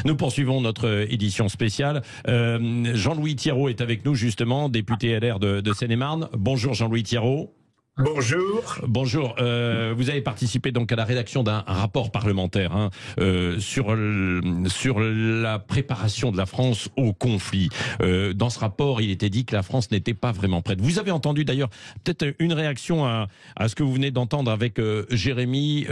Nous poursuivons notre édition spéciale. Jean-Louis Thiéraut est avec nous justement, député LR de Seine-et-Marne. Bonjour Jean-Louis Thiéraut. Bonjour. Bonjour. Vous avez participé donc à la rédaction d'un rapport parlementaire sur la préparation de la France au conflit. Dans ce rapport, il était dit que la France n'était pas vraiment prête. Vous avez entendu d'ailleurs peut-être une réaction à ce que vous venez d'entendre avec Jérémy,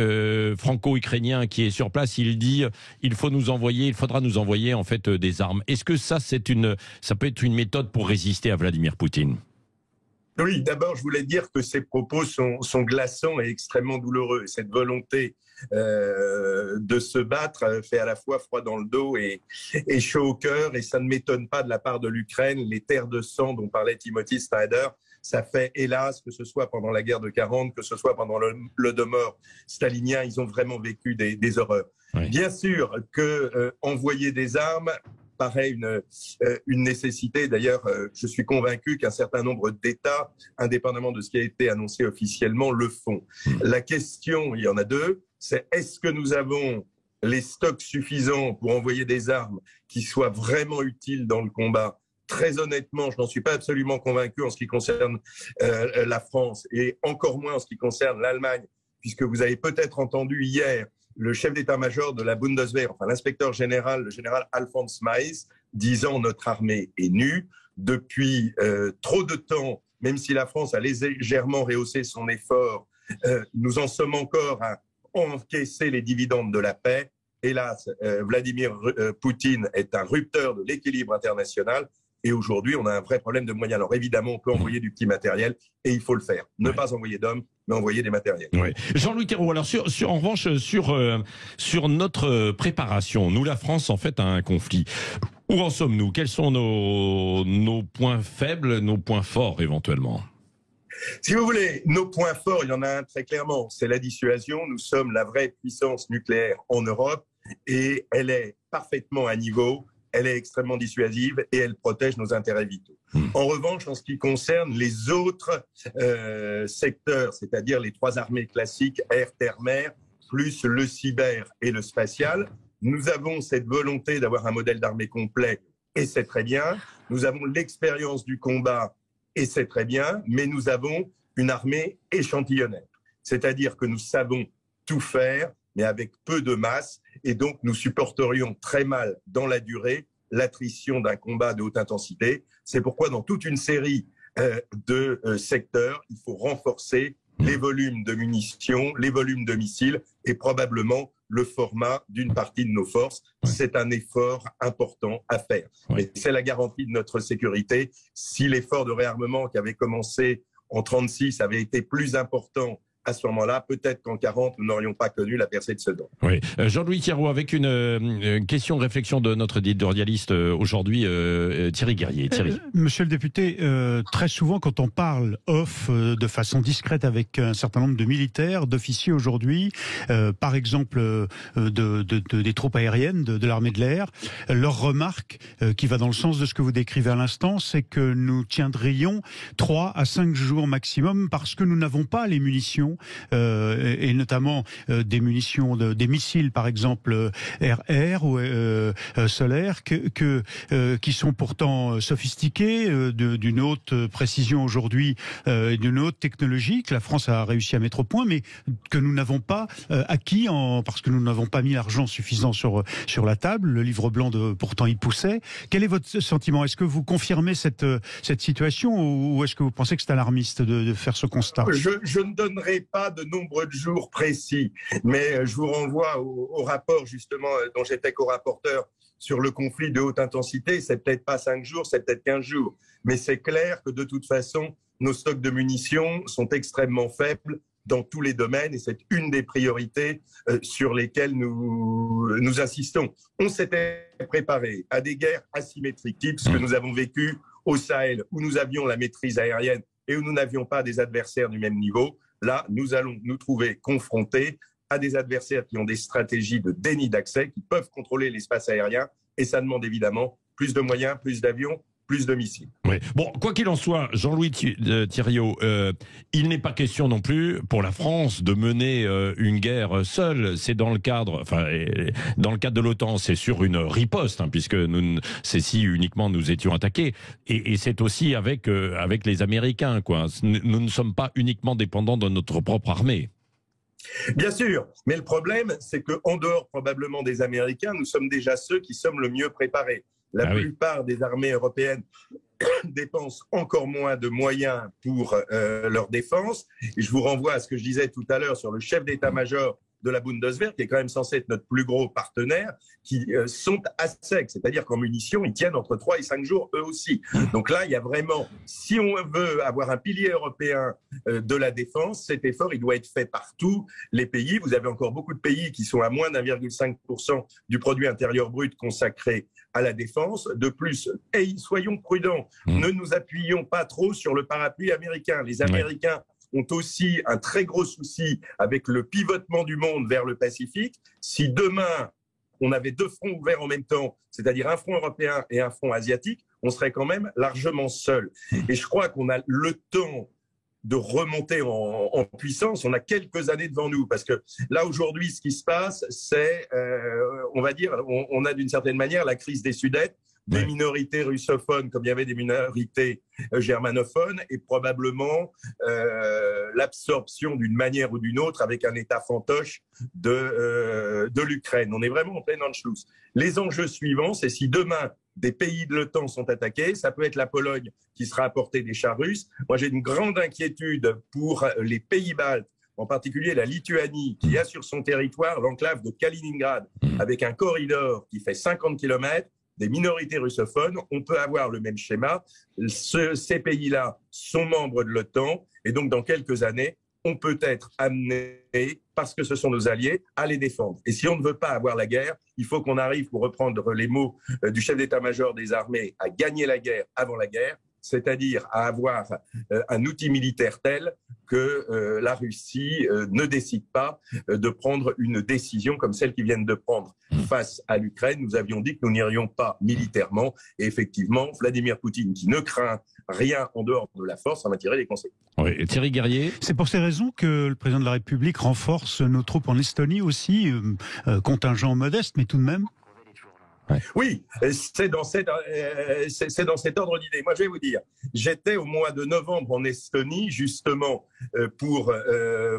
franco-ukrainien qui est sur place. Il dit il faudra nous envoyer en fait des armes. Est-ce que ça peut être une méthode pour résister à Vladimir Poutine? Oui, d'abord, je voulais dire que ces propos sont glaçants et extrêmement douloureux. Cette volonté de se battre fait à la fois froid dans le dos et chaud au cœur. Et ça ne m'étonne pas de la part de l'Ukraine. Les terres de sang dont parlait Timothy Snyder, ça fait hélas, que ce soit pendant la guerre de 40, que ce soit pendant l'Holodomor stalinien, ils ont vraiment vécu des horreurs. Oui. Bien sûr que envoyer des armes paraît une nécessité. D'ailleurs, je suis convaincu qu'un certain nombre d'États, indépendamment de ce qui a été annoncé officiellement, le font. La question, il y en a deux, c'est est-ce que nous avons les stocks suffisants pour envoyer des armes qui soient vraiment utiles dans le combat? Très honnêtement, je n'en suis pas absolument convaincu en ce qui concerne la France et encore moins en ce qui concerne l'Allemagne, puisque vous avez peut-être entendu hier le chef d'état-major de la Bundeswehr, enfin l'inspecteur général, le général Alphonse Maes, disant notre armée est nue. Depuis trop de temps, même si la France a légèrement rehaussé son effort, nous en sommes encore à encaisser les dividendes de la paix. Hélas, Vladimir Poutine est un rupteur de l'équilibre international. Et aujourd'hui, on a un vrai problème de moyens. Alors évidemment, on peut envoyer du petit matériel et il faut le faire. Ne pas envoyer d'hommes, mais envoyer des matériels. Oui. Jean-Louis Thiéraut, alors en revanche, sur notre préparation, nous, la France, en fait, a un conflit. Où en sommes-nous? Quels sont nos points faibles, nos points forts éventuellement? Si vous voulez, nos points forts, il y en a un très clairement, c'est la dissuasion. Nous sommes la vraie puissance nucléaire en Europe et elle est parfaitement à niveau. Elle est extrêmement dissuasive et elle protège nos intérêts vitaux. En revanche, en ce qui concerne les autres secteurs, c'est-à-dire les trois armées classiques, air, terre, mer, plus le cyber et le spatial, nous avons cette volonté d'avoir un modèle d'armée complet et c'est très bien. Nous avons l'expérience du combat et c'est très bien, mais nous avons une armée échantillonnaire. C'est-à-dire que nous savons tout faire, mais avec peu de masse, et donc nous supporterions très mal dans la durée l'attrition d'un combat de haute intensité. C'est pourquoi dans toute une série de secteurs, il faut renforcer les volumes de munitions, les volumes de missiles et probablement le format d'une partie de nos forces. C'est un effort important à faire. Mais c'est la garantie de notre sécurité. Si l'effort de réarmement qui avait commencé en 1936 avait été plus important à ce moment-là, peut-être qu'en 40, nous n'aurions pas connu la percée de Sedan. Oui. Jean-Louis Thiéraut, avec une question, réflexion de notre éditorialiste aujourd'hui, Thierry Guerrier. Thierry. Monsieur le député, très souvent, quand on parle de façon discrète avec un certain nombre de militaires, d'officiers aujourd'hui, par exemple des troupes aériennes, de l'armée de l'air, leur remarque, qui va dans le sens de ce que vous décrivez à l'instant, c'est que nous tiendrions 3 à 5 jours maximum parce que nous n'avons pas les munitions et notamment des munitions, des missiles par exemple air ou solaires qui sont pourtant sophistiqués, d'une haute précision aujourd'hui, d'une haute technologie que la France a réussi à mettre au point, mais que nous n'avons pas acquis parce que nous n'avons pas mis l'argent suffisant sur la table. Le livre blanc pourtant y poussait. Quel est votre sentiment? Est-ce que vous confirmez cette situation ou est-ce que vous pensez que c'est alarmiste de faire ce constat? Je ne donnerai pas de nombre de jours précis, mais je vous renvoie au rapport justement dont j'étais co-rapporteur sur le conflit de haute intensité. C'est peut-être pas 5 jours, c'est peut-être 15 jours, mais c'est clair que de toute façon, nos stocks de munitions sont extrêmement faibles dans tous les domaines et c'est une des priorités sur lesquelles nous insistons. On s'était préparé à des guerres asymétriques, type ce que nous avons vécu au Sahel, où nous avions la maîtrise aérienne et où nous n'avions pas des adversaires du même niveau. Là, nous allons nous trouver confrontés à des adversaires qui ont des stratégies de déni d'accès, qui peuvent contrôler l'espace aérien, et ça demande évidemment plus de moyens, plus d'avions, plus de missiles. Oui. Bon, quoi qu'il en soit, Jean-Louis Thiriot, il n'est pas question non plus pour la France de mener une guerre seule. C'est dans le cadre, dans le cadre de l'OTAN, c'est sur une riposte, hein, puisque c'est si uniquement nous étions attaqués, et c'est aussi avec les Américains, quoi. Nous ne sommes pas uniquement dépendants de notre propre armée. Bien sûr, mais le problème, c'est qu'en dehors probablement des Américains, nous sommes déjà ceux qui sommes le mieux préparés. La plupart des armées européennes dépensent encore moins de moyens pour leur défense. Et je vous renvoie à ce que je disais tout à l'heure sur le chef d'état-major de la Bundeswehr, qui est quand même censé être notre plus gros partenaire, qui sont à sec, c'est-à-dire qu'en munitions, ils tiennent entre 3 et 5 jours eux aussi. Donc là, il y a vraiment, si on veut avoir un pilier européen de la défense, cet effort, il doit être fait par tous les pays. Vous avez encore beaucoup de pays qui sont à moins d'1,5% du produit intérieur brut consacré à la défense. De plus, soyons prudents, ne nous appuyons pas trop sur le parapluie américain. Les Américains ont aussi un très gros souci avec le pivotement du monde vers le Pacifique. Si demain, on avait 2 fronts ouverts en même temps, c'est-à-dire un front européen et un front asiatique, on serait quand même largement seul. Et je crois qu'on a le temps de remonter en puissance. On a quelques années devant nous, parce que là, aujourd'hui, ce qui se passe, c'est, on va dire, on a d'une certaine manière la crise des Sudètes, des minorités russophones comme il y avait des minorités germanophones, et probablement l'absorption d'une manière ou d'une autre avec un État fantoche de l'Ukraine. On est vraiment en plein Anschluss. Les enjeux suivants, c'est si demain des pays de l'OTAN sont attaqués, ça peut être la Pologne qui sera à portée des chars russes. Moi, j'ai une grande inquiétude pour les pays baltes, en particulier la Lituanie, qui a sur son territoire l'enclave de Kaliningrad, avec un corridor qui fait 50 km, des minorités russophones. On peut avoir le même schéma. Ces pays-là sont membres de l'OTAN, et donc dans quelques années, on peut être amené, parce que ce sont nos alliés, à les défendre. Et si on ne veut pas avoir la guerre, il faut qu'on arrive, pour reprendre les mots du chef d'état-major des armées, à gagner la guerre avant la guerre, c'est-à-dire à avoir un outil militaire tel que la Russie ne décide pas de prendre une décision comme celle qu'ils viennent de prendre face à l'Ukraine. Nous avions dit que nous n'irions pas militairement, et effectivement, Vladimir Poutine, qui ne craint rien en dehors de la force, en va tirer les conséquences. Oui. Thierry Guerrier. C'est pour ces raisons que le président de la République renforce nos troupes en Estonie aussi, contingent modeste, mais tout de même. Oui, c'est dans cet ordre d'idée. Moi, je vais vous dire, j'étais au mois de novembre en Estonie, justement, pour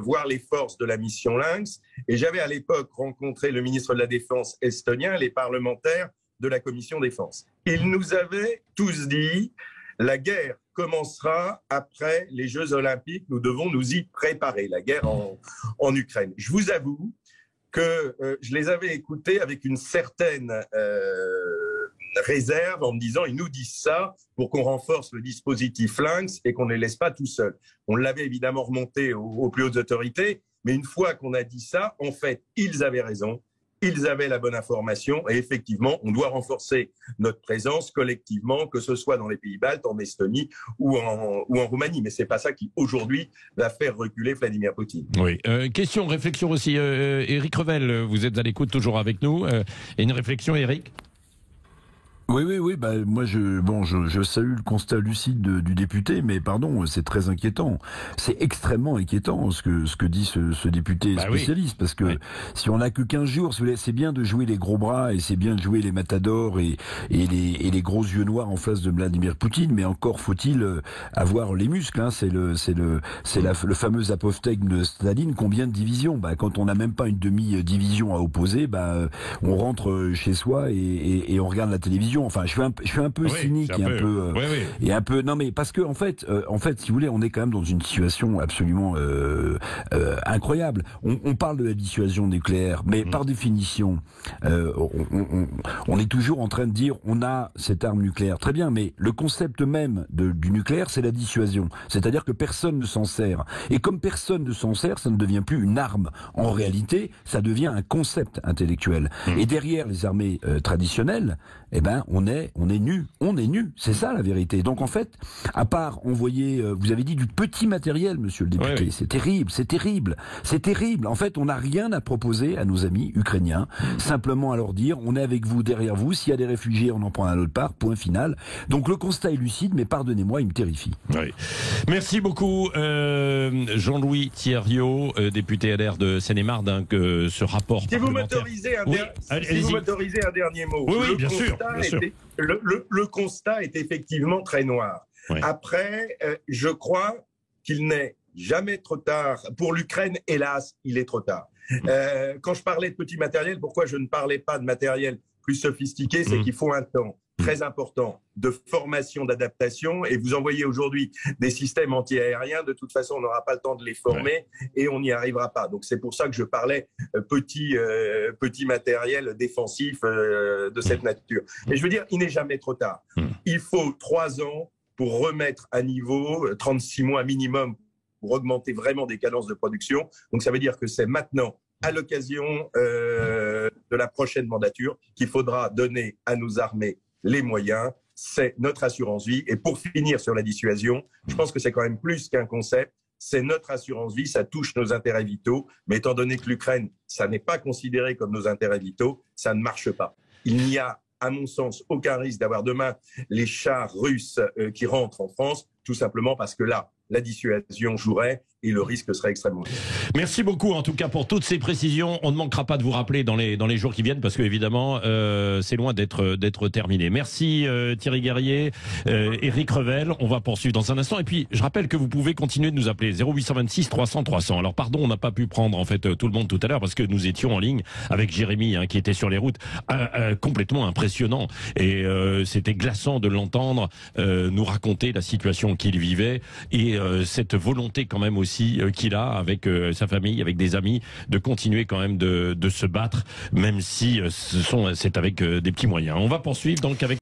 voir les forces de la mission Lynx, et j'avais à l'époque rencontré le ministre de la Défense estonien, les parlementaires de la commission défense. Ils nous avaient tous dit, la guerre commencera après les Jeux Olympiques, nous devons nous y préparer, la guerre en Ukraine. Je vous avoue que je les avais écoutés avec une certaine réserve, en me disant, ils nous disent ça pour qu'on renforce le dispositif Lynx et qu'on ne les laisse pas tout seuls. On l'avait évidemment remonté aux plus hautes autorités, mais une fois qu'on a dit ça, en fait, ils avaient raison. Ils avaient la bonne information, et effectivement, on doit renforcer notre présence collectivement, que ce soit dans les pays baltes, en Estonie ou en Roumanie. Mais c'est pas ça qui, aujourd'hui, va faire reculer Vladimir Poutine. Oui. Question, réflexion aussi. Éric Revel, vous êtes à l'écoute, toujours avec nous. Et une réflexion, Éric ? Oui. Bah, moi, je salue le constat lucide du député, mais pardon, c'est très inquiétant. C'est extrêmement inquiétant ce que dit ce député spécialiste, parce que si on n'a que 15 jours, c'est bien de jouer les gros bras et c'est bien de jouer les matadors et les gros yeux noirs en face de Vladimir Poutine, mais encore faut-il avoir les muscles. Hein. C'est le fameux apophthegme de Staline. Combien de divisions ? Bah, quand on n'a même pas une demi-division à opposer, on rentre chez soi et on regarde la télévision. Enfin, je suis un peu cynique et un peu non, mais parce que en fait, si vous voulez, on est quand même dans une situation absolument incroyable. On parle de la dissuasion nucléaire, mais par définition, on est toujours en train de dire on a cette arme nucléaire. Très bien, mais le concept même du nucléaire, c'est la dissuasion. C'est-à-dire que personne ne s'en sert. Et comme personne ne s'en sert, ça ne devient plus une arme. En réalité, ça devient un concept intellectuel. Et derrière les armées traditionnelles, on est nus. C'est ça la vérité. Donc en fait, à part envoyer, vous avez dit du petit matériel, monsieur le député, oui. c'est terrible. En fait, on n'a rien à proposer à nos amis ukrainiens. Simplement à leur dire, on est avec vous, derrière vous. S'il y a des réfugiés, on en prend à l'autre part. Point final. Donc le constat est lucide, mais pardonnez-moi, il me terrifie. Oui. Merci beaucoup, Jean-Louis Thierriot, député LR de Seine-et-Marne, que ce rapport Si vous m'autorisez un dernier mot. Oui, bien sûr. Le constat est effectivement très noir. Oui. Après, je crois qu'il n'est jamais trop tard. Pour l'Ukraine, hélas, il est trop tard. Quand je parlais de petit matériel, pourquoi je ne parlais pas de matériel plus sophistiqué, c'est qu'il faut un temps très important de formation, d'adaptation, et vous envoyez aujourd'hui des systèmes anti-aériens, de toute façon on n'aura pas le temps de les former et on n'y arrivera pas. Donc c'est pour ça que je parlais petit matériel défensif de cette nature. Et je veux dire, il n'est jamais trop tard. Il faut 3 ans pour remettre à niveau, 36 mois minimum pour augmenter vraiment des cadences de production. Donc ça veut dire que c'est maintenant, à l'occasion de la prochaine mandature, qu'il faudra donner à nos armées les moyens. C'est notre assurance vie. Et pour finir sur la dissuasion, je pense que c'est quand même plus qu'un concept. C'est notre assurance vie, ça touche nos intérêts vitaux. Mais étant donné que l'Ukraine, ça n'est pas considéré comme nos intérêts vitaux, ça ne marche pas. Il n'y a, à mon sens, aucun risque d'avoir demain les chars russes qui rentrent en France, tout simplement parce que là, la dissuasion jouerait et le risque serait extrêmement élevé. Merci beaucoup en tout cas pour toutes ces précisions. On ne manquera pas de vous rappeler dans les jours qui viennent parce que évidemment c'est loin d'être terminé. Merci Thierry Guerrier, Éric Revel. On va poursuivre dans un instant et puis je rappelle que vous pouvez continuer de nous appeler 0826 300 300. Alors pardon, on n'a pas pu prendre en fait tout le monde tout à l'heure parce que nous étions en ligne avec Jérémy qui était sur les routes, complètement impressionnant et c'était glaçant de l'entendre nous raconter la situation qu'il vivait et cette volonté quand même aussi qu'il a avec sa famille, avec des amis, de continuer quand même de se battre, même si c'est avec des petits moyens. On va poursuivre donc avec